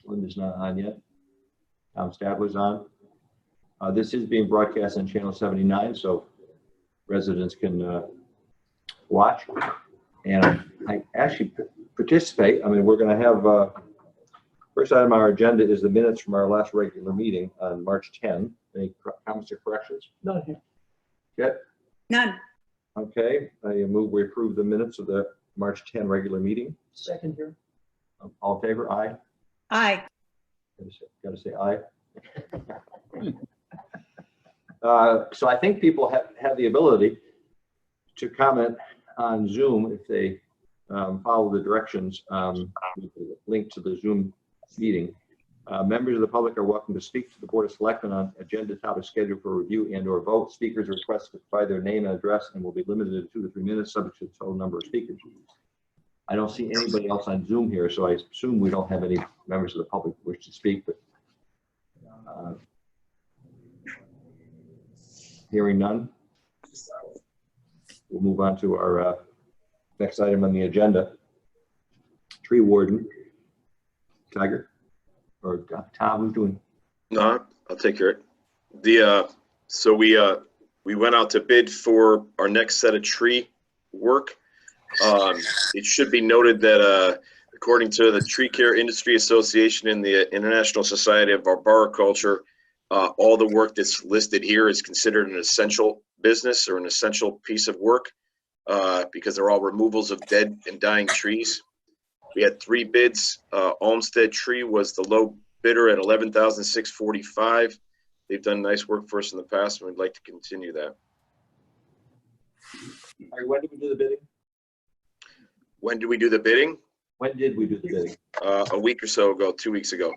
Linda's not on yet. Tom Stadler's on. This is being broadcast on channel 79, so residents can watch. And I actually participate. I mean, we're going to have first item on our agenda is the minutes from our last regular meeting on March 10. Any comments or corrections? None here. Okay. None. Okay. I move we approve the minutes of the March 10 regular meeting. Second here. All in favor? Aye. Aye. Gotta say aye. So I think people have the ability to comment on Zoom if they follow the directions linked to the Zoom meeting. Members of the public are welcome to speak to the Board of Selectmen on agenda topics scheduled for review and or vote. Speakers are requested to provide their name and address and will be limited to 2 to 3 minutes, subject to the total number of speakers. I don't see anybody else on Zoom here, so I assume we don't have any members of the public who wish to speak, but hearing none, we'll move on to our next item on the agenda. Tree warden. Tiger or Tom, who's doing? No, I'll take care of it. So we went out to bid for our next set of tree work. It should be noted that according to the Tree Care Industry Association and the International Society of Arboriculture, all the work that's listed here is considered an essential business or an essential piece of work because they're all removals of dead and dying trees. We had 3 bids. Olmsted Tree was the low bidder at $11,645. They've done nice work for us in the past, and we'd like to continue that. All right, when did we do the bidding? When did we do the bidding? When did we do the bidding? A week or so ago, 2 weeks ago.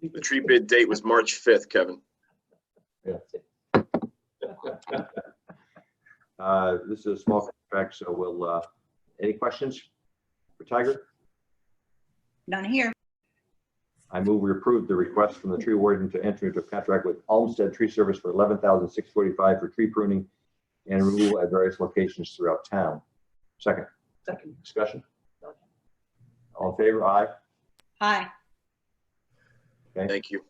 The tree bid date was March 5th, Kevin. Yeah. This is a small contract, so we'll, any questions for Tiger? None here. I move we approve the request from the tree warden to enter into a contract with Olmsted Tree Service for $11,645 for tree pruning and removal at various locations throughout town. Second. Second. Discussion? All in favor? Aye. Aye. Okay. Thank you.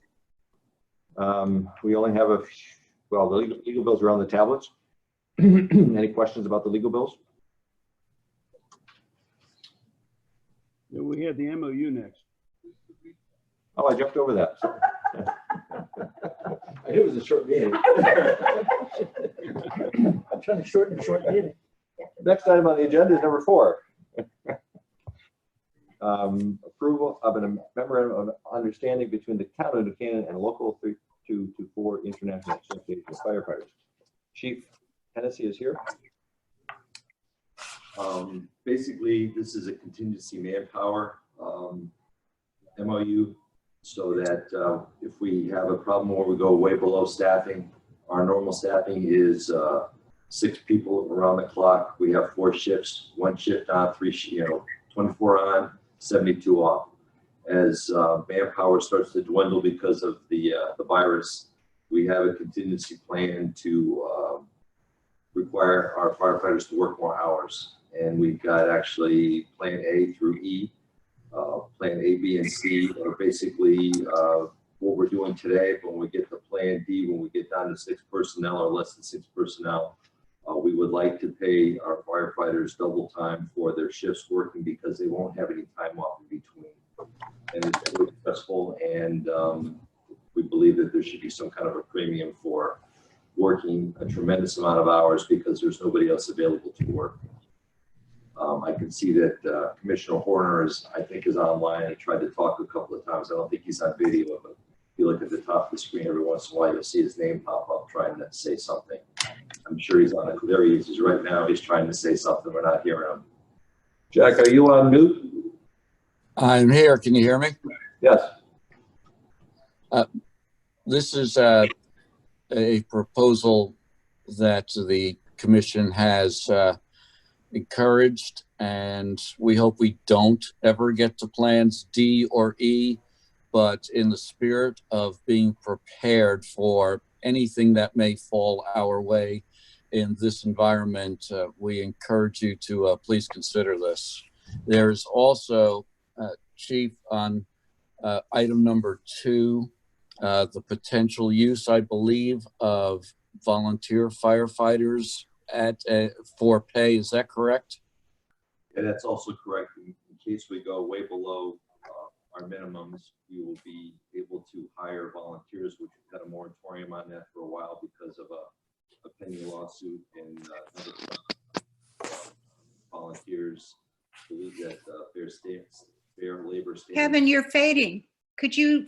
We only have the legal bills are on the tablets. Any questions about the legal bills? Yeah, we had the MOU next. Oh, I jumped over that. I knew it was a short meeting. I'm trying to shorten the short meeting. Next item on the agenda is number 4. Approval of a memorandum of understanding between the town of New Canaan and local 3224 International Association of Firefighters. Chief Hennessy is here. Basically, this is a contingency manpower MOU, so that if we have a problem where we go way below staffing, our normal staffing is 6 people around the clock. We have 4 shifts, 1 shift on, 24 on, 72 off. As manpower starts to dwindle because of the virus, we have a contingency plan to require our firefighters to work more hours. And we've got actually plan A through E. Plan A, B, and C are basically what we're doing today. But when we get to plan D, when we get down to 6 personnel or less than 6 personnel, we would like to pay our firefighters double time for their shifts working because they won't have any time off in between. And it's really stressful, and we believe that there should be some kind of a premium for working a tremendous amount of hours because there's nobody else available to work. I can see that Commissioner Horner I think is online. I tried to talk a couple of times. I don't think he's on video, but if you look at the top of the screen every once in a while, you'll see his name pop up trying to say something. I'm sure he's on it. There he is. Right now, he's trying to say something. We're not hearing him. Jack, are you on mute? I'm here. Can you hear me? Yes. This is a proposal that the commission has encouraged, and we hope we don't ever get to plans D or E, but in the spirit of being prepared for anything that may fall our way in this environment, we encourage you to please consider this. There's also, Chief, on item number 2, the potential use, I believe, of volunteer firefighters for pay. Is that correct? And that's also correct. In case we go way below our minimums, we will be able to hire volunteers, which we've had a moratorium on that for a while because of a pending lawsuit, and volunteers believe that fair labor standards. Kevin, you're fading. Could you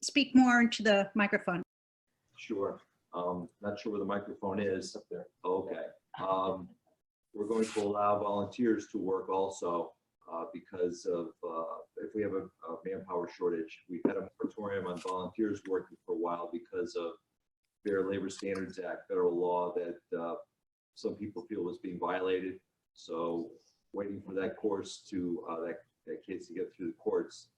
speak more into the microphone? Sure. Not sure where the microphone is. Up there. Okay. We're going to allow volunteers to work also because of if we have a manpower shortage. We've had a moratorium on volunteers working for a while because of Fair Labor Standards Act, federal law that some people feel was being violated. So waiting for that course to that case to get through the courts.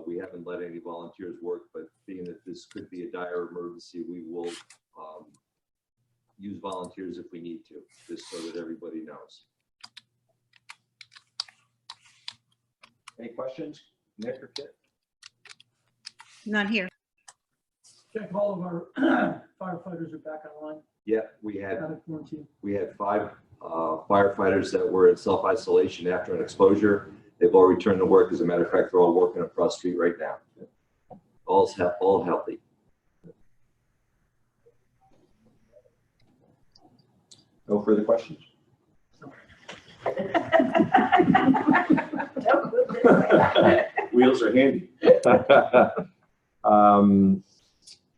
We haven't let any volunteers work, but being that this could be a dire emergency, we will use volunteers if we need to, just so that everybody knows. Any questions, Nick or Kit? None here. Check, all of our firefighters are back online, Yeah, we had out of quarantine. 5 firefighters that were in self-isolation after an exposure. They've all returned to work. As a matter of fact, they're all working across the street right now. All healthy. No further questions? Wheels are handy.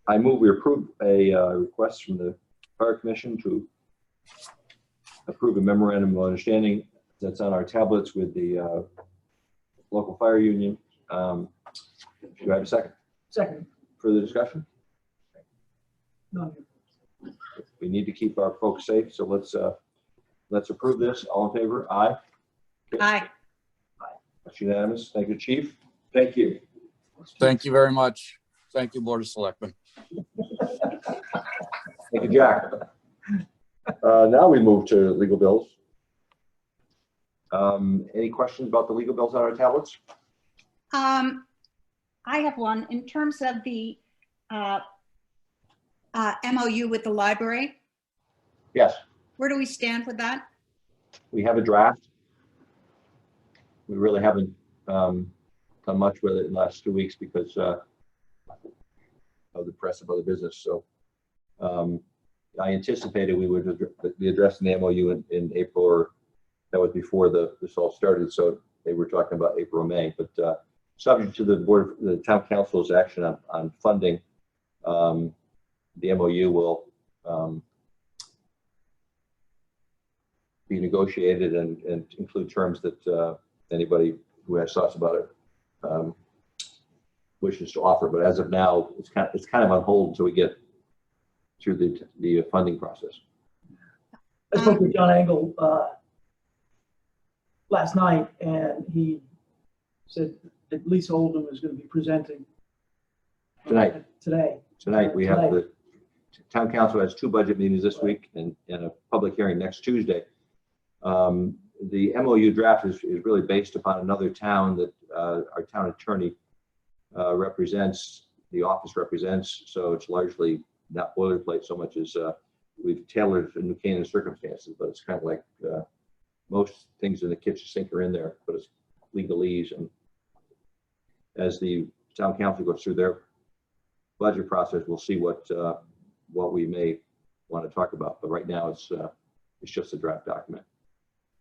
I move we approve a request from the Fire Commission to approve a memorandum of understanding that's on our tablets with the local fire union. Do I have a second? Second, Further discussion? none. We need to keep our folks safe, so let's approve this. All in favor? Aye. Aye. That's unanimous. Thank you, Chief. Thank you. Thank you very much. Thank you, Board of Selectmen. Thank you, Jack. Now we move to legal bills. Any questions about the legal bills on our tablets? I have one. In terms of the MOU with the library, Yes, where do we stand with that? we have a draft. We really haven't done much with it in the last 2 weeks because of the press of other business. So I anticipated we would be addressing the MOU in April, or that was before this all started. So they were talking about April or May, but subject to the town council's action on funding, the MOU will be negotiated and include terms that anybody who has thoughts about it wishes to offer. But as of now, it's kind of on hold until we get through the funding process. I spoke with John Engel last night, and he said that Lisa Oldham is going to be presenting today. Tonight, we have the town council has 2 budget meetings this week and a public hearing next Tuesday. The MOU draft is really based upon another town that our town attorney represents, the office represents, so it's largely not boilerplate so much as we've tailored for New Canaan circumstances, but it's kind of like most things in the kitchen sink are in there, but it's legalese. And as the town council goes through their budget process, we'll see what we may want to talk about. But right now, it's just a draft document.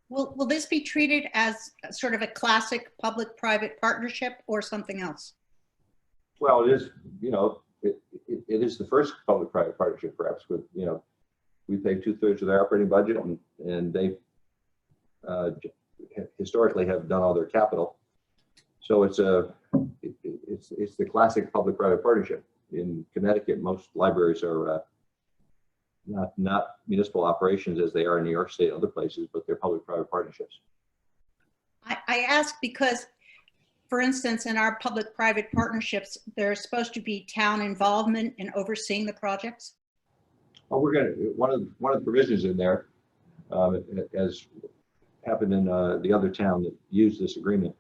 Will this be treated as sort of a classic public-private partnership or something else? Well, it is, it is the first public-private partnership, perhaps, with, we pay 2/3 of their operating budget, and they historically have done all their capital. So it's the classic public-private partnership. In Connecticut, most libraries are not municipal operations as they are in New York State and other places, but they're public-private partnerships. I ask because, for instance, in our public-private partnerships, there's supposed to be town involvement in overseeing the projects. Well, we're one of the provisions in there has happened in the other town that used this agreement.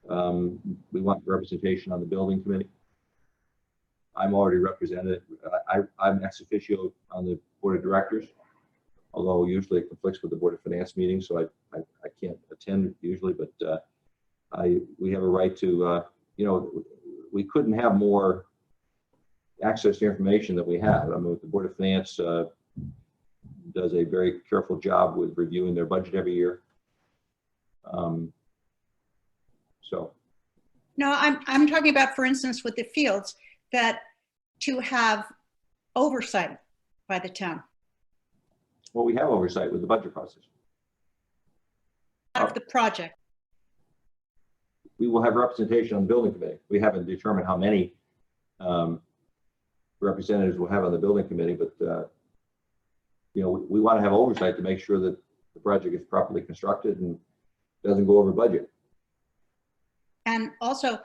We want representation on the building committee. I'm already represented. I'm ex officio on the board of directors, although usually it conflicts with the board of finance meetings, so I can't attend usually, but we have a right to, you know, we couldn't have more access to information that we have. I mean, the board of finance does a very careful job with reviewing their budget every year. So. No, I'm talking about, for instance, with the fields, that to have oversight by the town Well, we have oversight with the budget process. of the project. We will have representation on the building committee. We haven't determined how many representatives we'll have on the building committee, but you know, we want to have oversight to make sure that the project is properly constructed and doesn't go over budget. And also,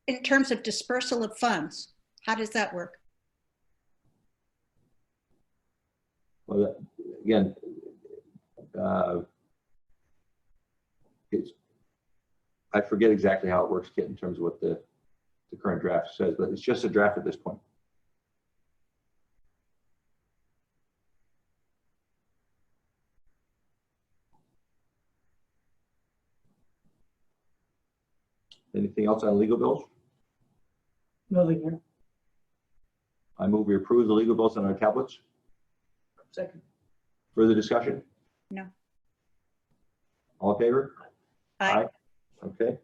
in terms of dispersal of funds, how does that work? Well, again, I forget exactly how it works, Kit, in terms of what the current draft says, but it's just a draft at this point. Anything else on legal bills? Nothing here. I move we approve the legal bills on our tablets. Second. Further discussion? No. All in favor? Aye. Okay.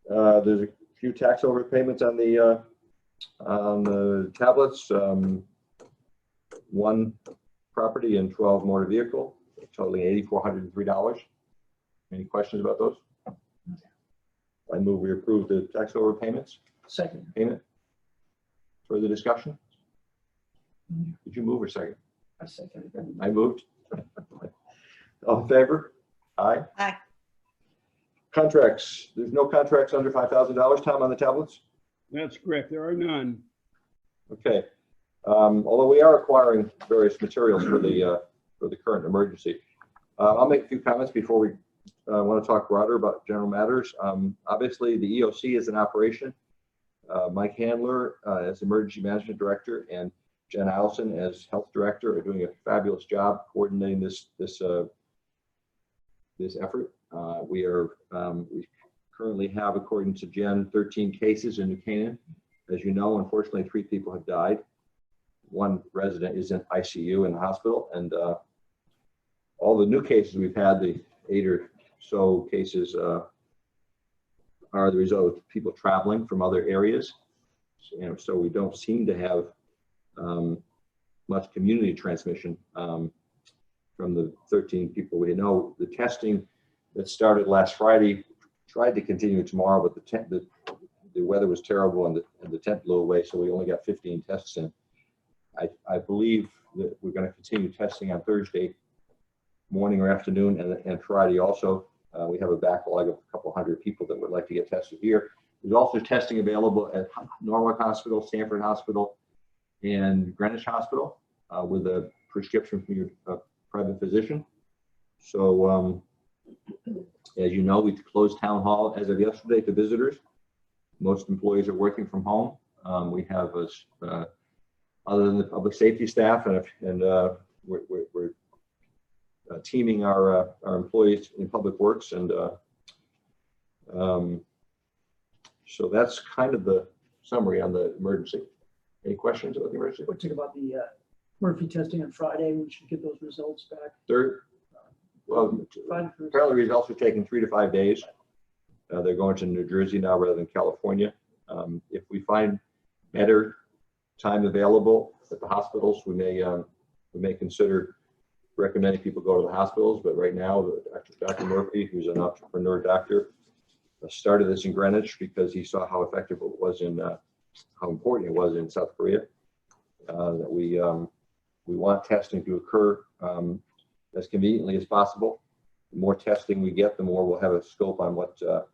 There's a few tax overpayments on the tablets. One property and 12 motor vehicle, totaling $8,403. Any questions about those? I move we approve the tax overpayments. Second. Payment. Further discussion? Did you move or second? I second. I moved. All in favor? Aye. Aye. Contracts. There's no contracts under $5,000, Tom, on the tablets? That's correct. There are none. Okay. Although we are acquiring various materials for the current emergency. I'll make a few comments before we want to talk broader about general matters. Obviously, the EOC is in operation. Mike Handler as Emergency Management Director and Jen Allison as Health Director are doing a fabulous job coordinating this effort. We currently have, according to Jen, 13 cases in New Canaan. As you know, unfortunately, 3 people have died. One resident is in ICU in the hospital, and all the new cases we've had, the 8 or so cases, are the result of people traveling from other areas. So we don't seem to have much community transmission from the 13 people we know. The testing that started last Friday tried to continue tomorrow, but the weather was terrible and the tent blew away, so we only got 15 tests in. I believe that we're going to continue testing on Thursday morning or afternoon and Friday also. We have a backlog of a couple hundred people that would like to get tested here. There's also testing available at Norwalk Hospital, Stanford Hospital, and Greenwich Hospital with a prescription from your private physician. So as you know, we closed town hall as of yesterday to visitors. Most employees are working from home. We have, other than the public safety staff, and we're teaming our employees in public works, and so that's kind of the summary on the emergency. Any questions about the emergency? What do you think about the Murphy testing on Friday? We should get those results back. Well, apparently results are taking 3 to 5 days. They're going to New Jersey now rather than California. If we find better time available at the hospitals, we may consider recommending people go to the hospitals. But right now, Dr. Murphy, who's an entrepreneur doctor, started this in Greenwich because he saw how effective it was in, how important it was in South Korea. That we want testing to occur as conveniently as possible. The more testing we get, the more we'll have a scope on what the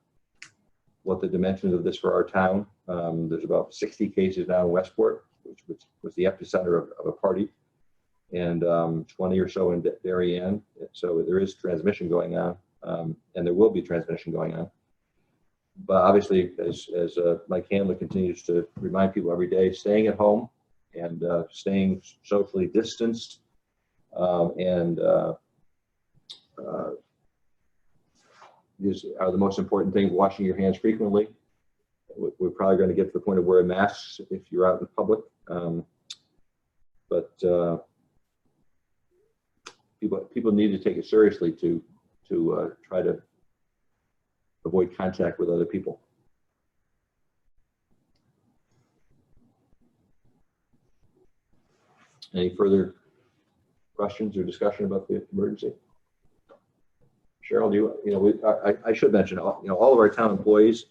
dimensions of this for our town. There's about 60 cases now in Westport, which was the epicenter of a party. and 20 or so in Darien. So there is transmission going on, and there will be transmission going on. But obviously, as Mike Handler continues to remind people every day, staying at home and staying socially distanced these are the most important thing. Washing your hands frequently. We're probably going to get to the point of wearing masks if you're out in public. But people need to take it seriously to try to avoid contact with other people. Any further questions or discussion about the emergency? Cheryl, do I should mention, all of our town employees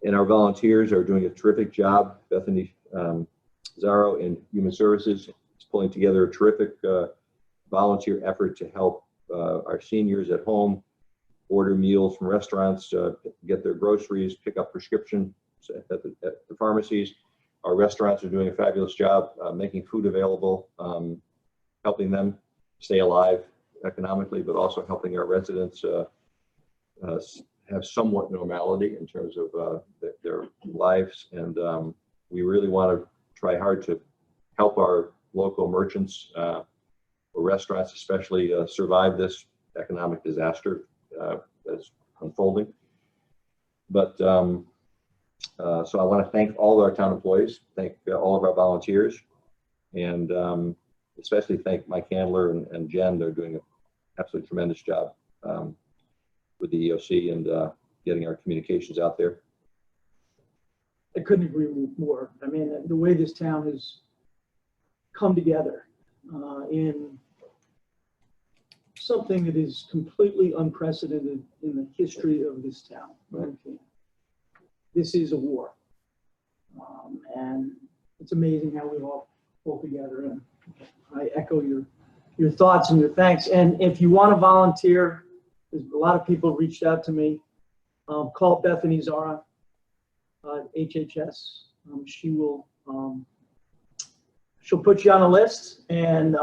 and our volunteers are doing a terrific job. Bethany Zaro in Human Services is pulling together a terrific volunteer effort to help our seniors at home order meals from restaurants, get their groceries, pick up prescriptions at the pharmacies. Our restaurants are doing a fabulous job making food available, helping them stay alive economically, but also helping our residents have somewhat normality in terms of their lives. And we really want to try hard to help our local merchants or restaurants especially survive this economic disaster that's unfolding. But so I want to thank all of our town employees, thank all of our volunteers, and especially thank Mike Handler and Jen. They're doing an absolutely tremendous job with the EOC and getting our communications out there. I couldn't agree more. I mean, the way this town has come together in something that is completely unprecedented in the history of this town. Right. This is a war. And it's amazing how we all pull together. And I echo your thoughts and your thanks. And if you want to volunteer, there's a lot of people reached out to me. Call Bethany Zara at HHS. She will, she'll put you on a list, and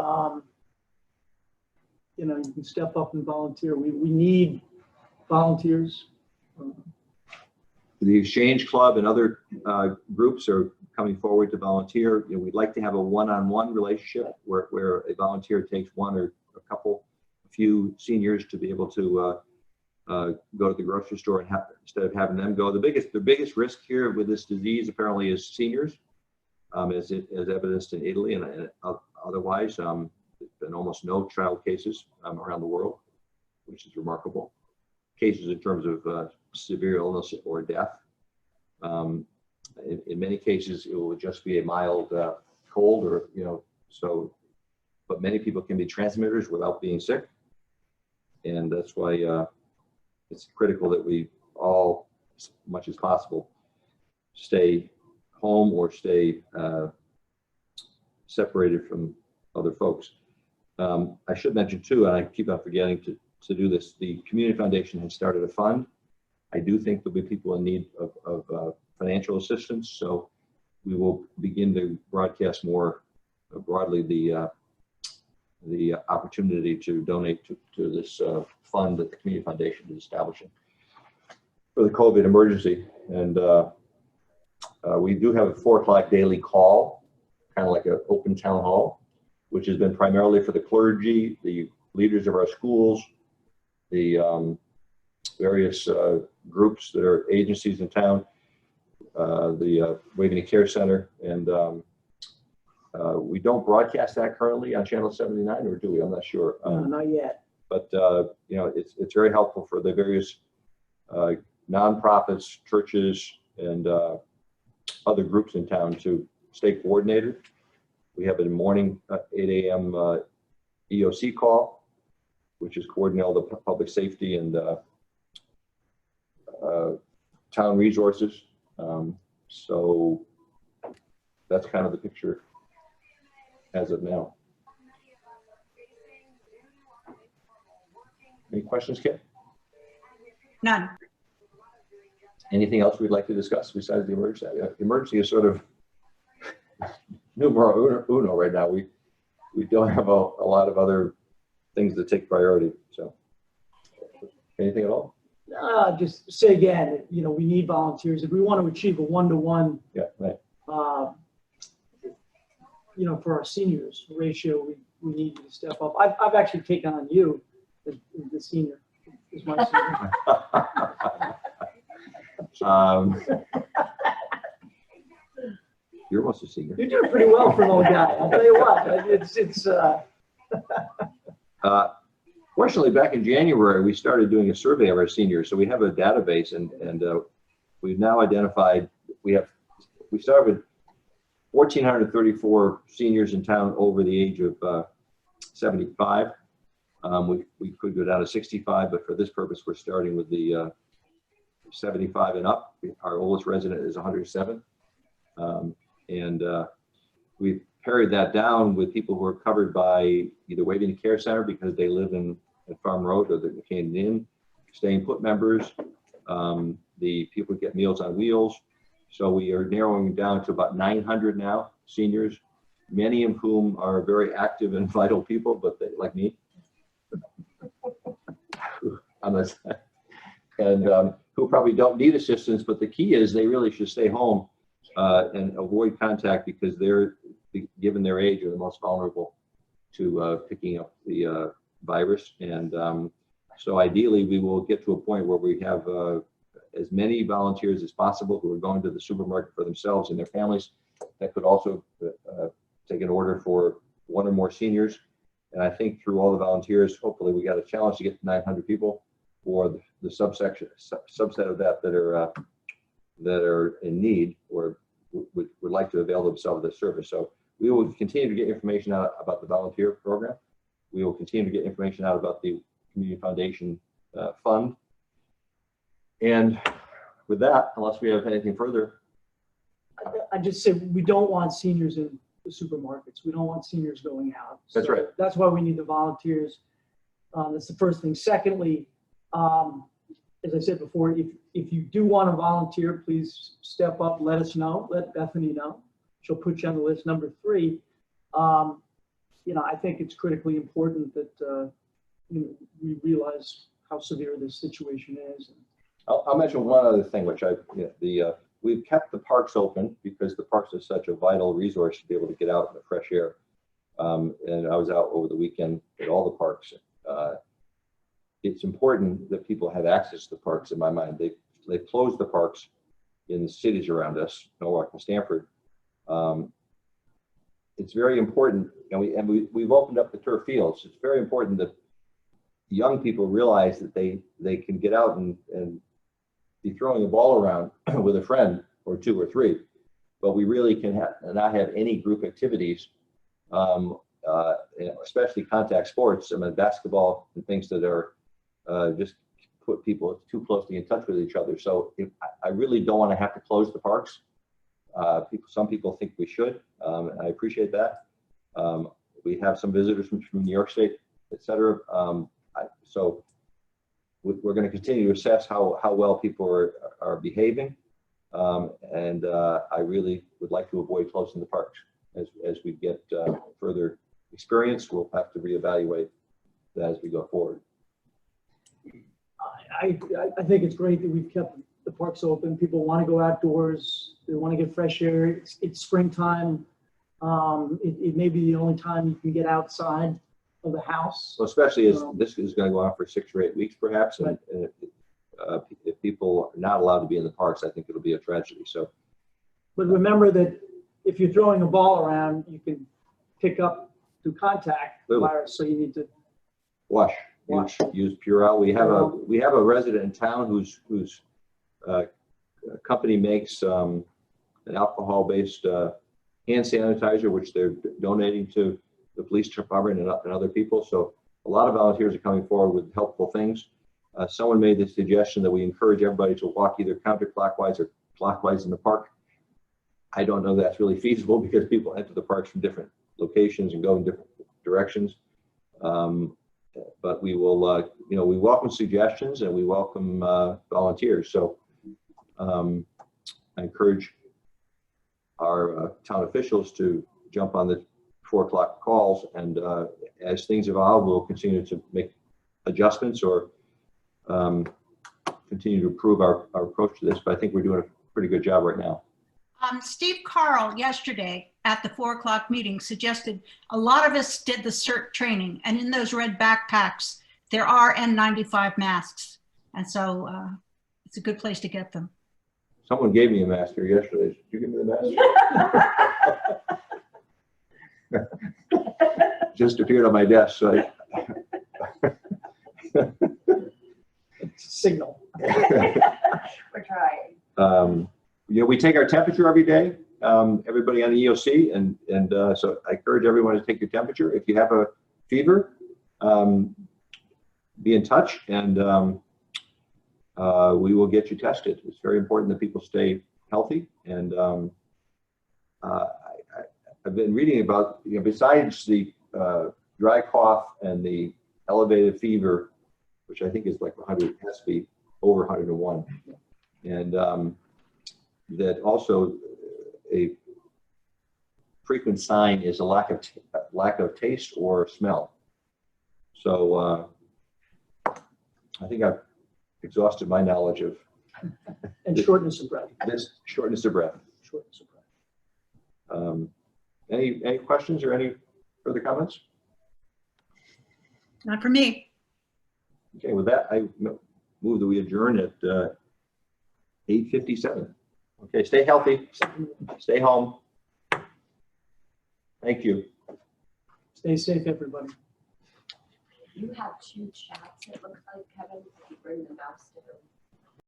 you can step up and volunteer. We need volunteers. The Exchange Club and other groups are coming forward to volunteer. We'd like to have a one-on-one relationship where a volunteer takes one or a few seniors to be able to go to the grocery store and instead of having them go. The biggest risk here with this disease apparently is seniors, as evidenced in Italy and otherwise. There's been almost no child cases around the world, which is remarkable. Cases in terms of severe illness or death. In many cases, it will just be a mild cold or, but many people can be transmitters without being sick. And that's why it's critical that we all, as much as possible, stay home or stay separated from other folks. I should mention too, and I keep on forgetting to do this, the Community Foundation has started a fund. I do think there'll be people in need of financial assistance, so we will begin to broadcast more broadly the opportunity to donate to this fund that the Community Foundation is establishing for the COVID emergency. And we do have a 4 o'clock daily call, kind of like an open town hall, which has been primarily for the clergy, the leaders of our schools, the various groups that are agencies in town, the Waveney Care Center, and we don't broadcast that currently on Channel 79, or do we? I'm not sure. Not yet. But it's very helpful for the various nonprofits, churches, and other groups in town to stay coordinated. We have a morning 8 a.m. EOC call, which is coordinating all the public safety and town resources. So that's kind of the picture as of now. Any questions, Kit? None. Anything else we'd like to discuss besides the emergency? The emergency is sort of numero uno right now. We we don't have a lot of other things that take priority. So, anything at all? Just say again, you know, we need volunteers. If we want to achieve a one-to-one, Yeah, right. you know, for our seniors ratio, we need you to step up. I've actually taken on you as the senior, as my senior. You're almost a senior. You're doing pretty well for an old guy. I'll tell you what, Fortunately, back in January, we started doing a survey of our seniors. So we have a database, and we've now identified, we started with 1,434 seniors in town over the age of 75. We could go down to 65, but for this purpose, we're starting with the 75 and up. Our oldest resident is 107. We've pared that down with people who are covered by either Waverly Care Center because they live at Farm Road or the Canyon Inn, staying put members, the people who get Meals on Wheels. So we are narrowing down to about 900 now, seniors, many of whom are very active and vital people, but they, like me, and who probably don't need assistance. But the key is they really should stay home and avoid contact because they're, given their age, are the most vulnerable to picking up the virus. And so ideally, we will get to a point where we have as many volunteers as possible who are going to the supermarket for themselves and their families. That could also take an order for one or more seniors. And I think through all the volunteers, hopefully we got a challenge to get to 900 people, or the subset of that are in need or would like to avail themselves of this service. So we will continue to get information out about the volunteer program. We will continue to get information out about the Community Foundation Fund. And with that, unless we have anything further. I just say we don't want seniors in the supermarkets. We don't want seniors going out. That's right. That's why we need the volunteers. That's the first thing. Secondly, as I said before, if you do want to volunteer, please step up, let us know, let Bethany know. She'll put you on the list. Number three, you know, I think it's critically important that you know, we realize how severe this situation is. I'll mention one other thing, which we've kept the parks open because the parks are such a vital resource to be able to get out in the fresh air. And I was out over the weekend at all the parks. It's important that people have access to the parks. In my mind, they've closed the parks in the cities around us, Norwalk and Stamford. It's very important, and we've opened up the turf fields. It's very important that young people realize that they can get out and be throwing a ball around with a friend or two or three, but we really can not have any group activities, especially contact sports. I mean, basketball and things that are just put people too closely in touch with each other. So I really don't want to have to close the parks. Some people think we should. I appreciate that. We have some visitors from New York State, et cetera. So we're going to continue to assess how well people are behaving. And I really would like to avoid closing the parks. As we get further experience, we'll have to reevaluate that as we go forward. I think it's great that we've kept the parks open. People want to go outdoors. They want to get fresh air. It's springtime. It may be the only time you can get outside of the house. So especially as this is going to go on for 6 or 8 weeks, perhaps, and if people are not allowed to be in the parks, I think it'll be a tragedy. So, but remember that if you're throwing a ball around, you can pick up through contact the virus. So you need to wash. Use Purell. We have a resident in town whose company makes an alcohol-based hand sanitizer, which they're donating to the police department and other people. So a lot of volunteers are coming forward with helpful things. Someone made the suggestion that we encourage everybody to walk either counterclockwise or clockwise in the park. I don't know that's really feasible because people enter the parks from different locations and go in different directions. But we will, we welcome suggestions and we welcome volunteers. So I encourage our town officials to jump on the 4 o'clock calls. And as things evolve, we'll continue to make adjustments or continue to improve our approach to this. But I think we're doing a pretty good job right now. Steve Carl yesterday at the 4 o'clock meeting suggested a lot of us did the CERT training, and in those red backpacks, there are N95 masks. And so it's a good place to get them. Someone gave me a mask here yesterday. Did you give me the mask? Just appeared on my desk. So It's a signal. We're trying. you know, we take our temperature every day, everybody on the EOC, and so I encourage everyone to take your temperature. If you have a fever, be in touch, and we will get you tested. It's very important that people stay healthy, and I've been reading about, you know, besides the dry cough and the elevated fever, which I think is like 100, has to be over 101, and that also a frequent sign is a lack of taste or smell. So I think I've exhausted my knowledge of And shortness of breath. this shortness of breath. Shortness of breath. Any questions or any further comments? Not for me. Okay, with that, I move that we adjourn at 8:57. Okay, stay healthy, stay home. Thank you. Stay safe, everybody. You have 2 chats, it looks like, Kevin, if you bring the mouse to them.